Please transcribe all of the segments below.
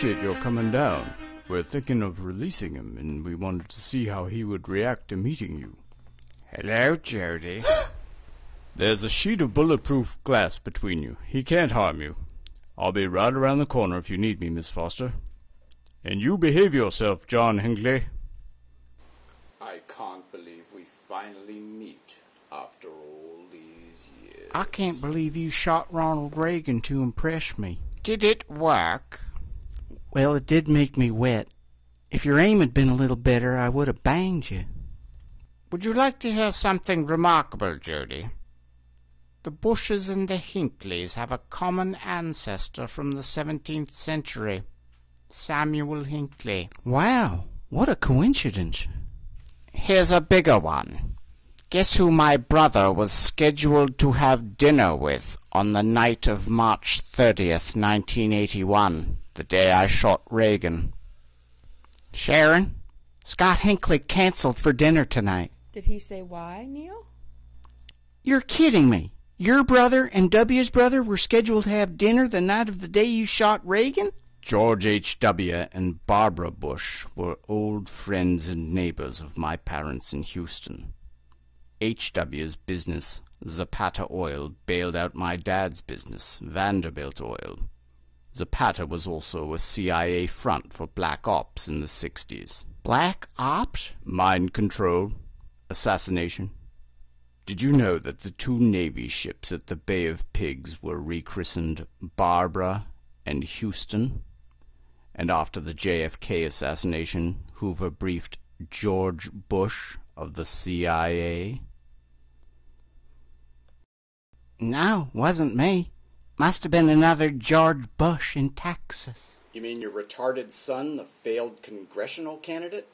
appreciate your coming down. We're thinking of releasing him, and we wanted to see how he would react to meeting you. Hello, Jody. There's a sheet of bulletproof glass between you. He can't harm you. I'll be right around the corner if you need me, Miss Foster. And you behave yourself, John Hinckleys. I can't believe we finally meet after all these years. I can't believe you shot Ronald Reagan to impress me. Did it work? Well, it did make me wet. If your aim had been a little better, I would have banged you. Would you like to hear something remarkable, Jody? The Bushes and the Hinckleys have a common ancestor from the 17th century, Samuel Hinckleys. Wow, what a coincidence. Here's a bigger one. Guess who my brother was scheduled to have dinner with on the night of March 30th, 1981, the day I shot Reagan? Sharon, Scott Hinckleys canceled for dinner tonight. Did he say why, Neil? You're kidding me. Your brother and W's brother were scheduled to have dinner the night of the day you shot Reagan? George H.W. and Barbara Bush were old friends and neighbors of my parents in Houston. H.W.'s business, Zapata Oil, bailed out my dad's business, Vanderbilt Oil. Zapata was also a CIA front for Black Ops in the 60s. Black Ops? Mind control, assassination. Did you know that the two Navy ships at the Bay of Pigs were rechristened Barbara and Houston? And after the JFK assassination, Hoover briefed George Bush of the CIA? No, wasn't me. Must have been another George Bush in Texas. You mean your retarded son, the failed congressional candidate?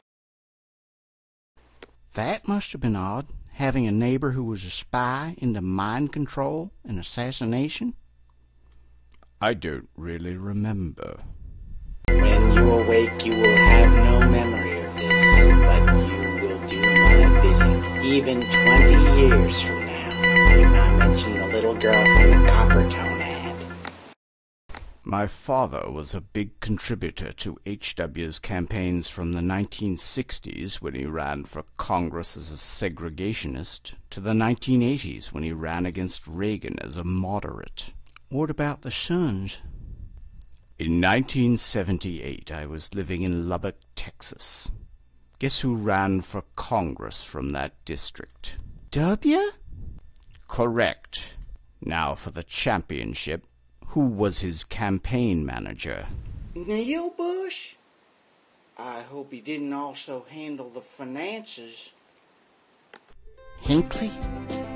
That must have been odd, having a neighbor who was a spy into mind control and assassination. I don't really remember. When you awake, you will have no memory of this, but you will do my bidding, even 20 years from now, when I mention the little girl from the Coppertone ad. My father was a big contributor to H.W.'s campaigns from the 1960s when he ran for Congress as a segregationist to the 1980s when he ran against Reagan as a moderate. What about the sons? In 1978, I was living in Lubbock, Texas. Guess who ran for Congress from that district? W? Correct. Now for the championship, who was his campaign manager? Neil Bush? I hope he didn't also handle the finances. Hinckleys?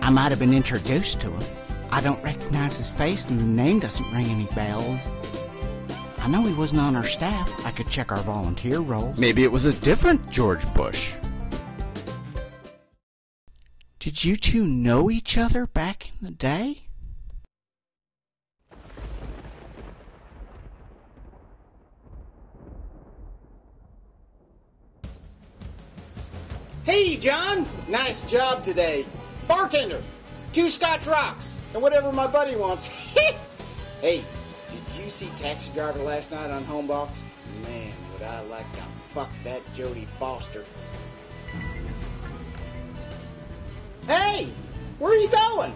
I might have been introduced to him. I don't recognize his face and the name doesn't ring any bells. I know he wasn't on our staff. I could check our volunteer rolls. Maybe it was a different George Bush. Did you two know each other back in the day? Hey, John! Nice job today. Bartender, 2 Scotch Rocks, and whatever my buddy wants. Hey, did you see Taxi Driver last night on Homebox? Man, would I like to fuck that Jody Foster. Hey! Where are you going?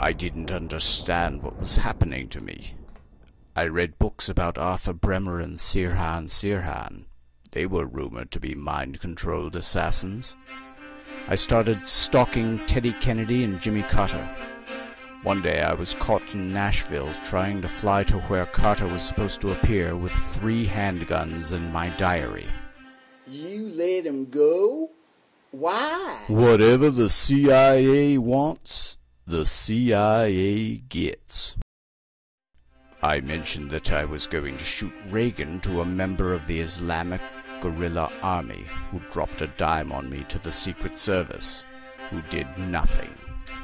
I didn't understand what was happening to me. I read books about Arthur Bremer and Sirhan Sirhan. They were rumored to be mind-controlled assassins. I started stalking Teddy Kennedy and Jimmy Carter. One day I was caught in Nashville trying to fly to where Carter was supposed to appear with 3 handguns and my diary. You let him go? Why? Whatever the CIA wants, the CIA gets. I mentioned that I was going to shoot Reagan to a member of the Islamic Guerrilla Army who dropped a dime on me to the Secret Service, who did nothing.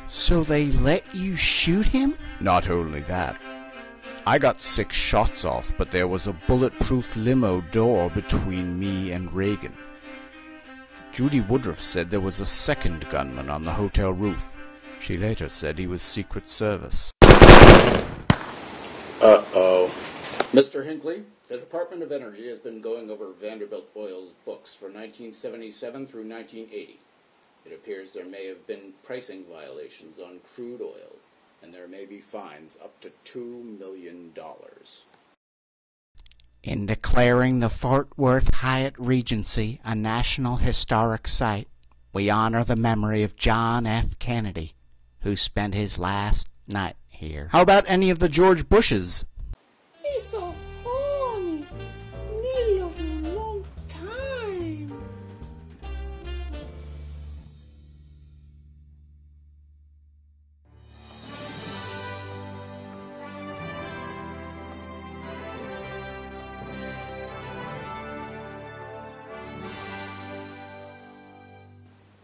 So they let you shoot him? Not only that, I got 6 shots off, but there was a bulletproof limo door between me and Reagan. Judy Woodruff said there was a second gunman on the hotel roof. She later said he was Secret Service. Uh-oh. Mr. Hinkley, the Department of Energy has been going over Vanderbilt Oil's books for 1977 through 1980. It appears there may have been pricing violations on crude oil, and there may be fines up to $2 million. In declaring the Fort Worth Hyatt Regency a National Historic Site, we honor the memory of John F. Kennedy, who spent his last night here. How about any of the George Bushes? He's so horny. Need love him a long time.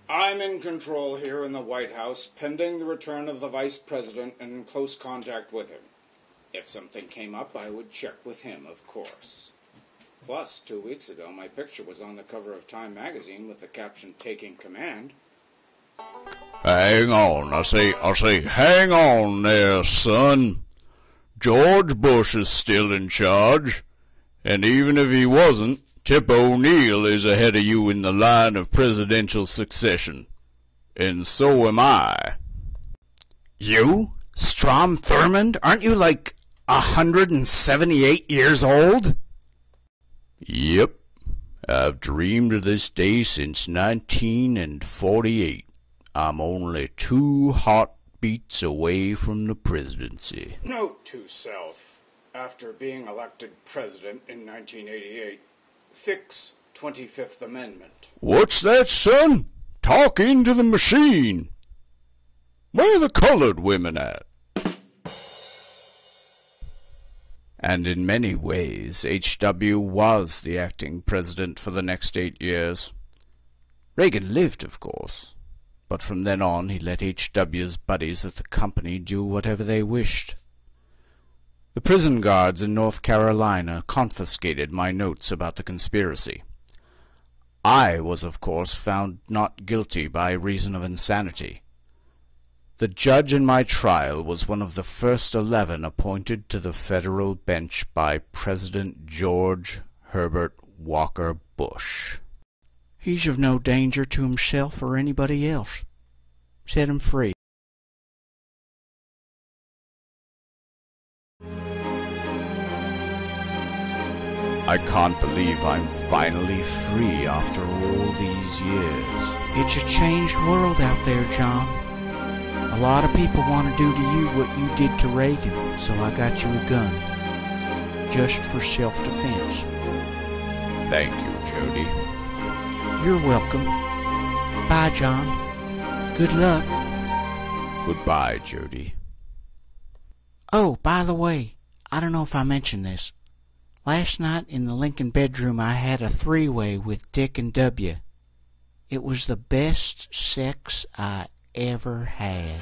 I'm in control here in the White House, pending the return of the Vice President and in close contact with him. If something came up, I would check with him, of course. Plus, 2 weeks ago, my picture was on the cover of Time magazine with the caption, "Taking Command." Hang on, I say, hang on there, son. George Bush is still in charge, and even if he wasn't, Tip O'Neill is ahead of you in the line of presidential succession. And so am I. You? Strom Thurmond? Aren't you like 178 years old? Yep. I've dreamed of this day since 1948. I'm only 2 heartbeats away from the presidency. Note to self, after being elected president in 1988, fix 25th Amendment. What's that, son? Talk into the machine. Where are the colored women at? And in many ways, H.W. was the acting president for the next 8 years. Reagan lived, of course, but from then on he let H.W.'s buddies at the company do whatever they wished. The prison guards in North Carolina confiscated my notes about the conspiracy. I was, of course, found not guilty by reason of insanity. The judge in my trial was one of the first 11 appointed to the federal bench by President George Herbert Walker Bush. He's of no danger to himself or anybody else. Set him free. I can't believe I'm finally free after all these years. It's a changed world out there, John. A lot of people want to do to you what you did to Reagan, so I got you a gun. Just for self-defense. Thank you, Jody. You're welcome. Bye, John. Good luck. Goodbye, Jody. Oh, by the way, I don't know if I mentioned this. Last night in the Lincoln bedroom I had a 3-way with Dick and W. It was the best sex I ever had.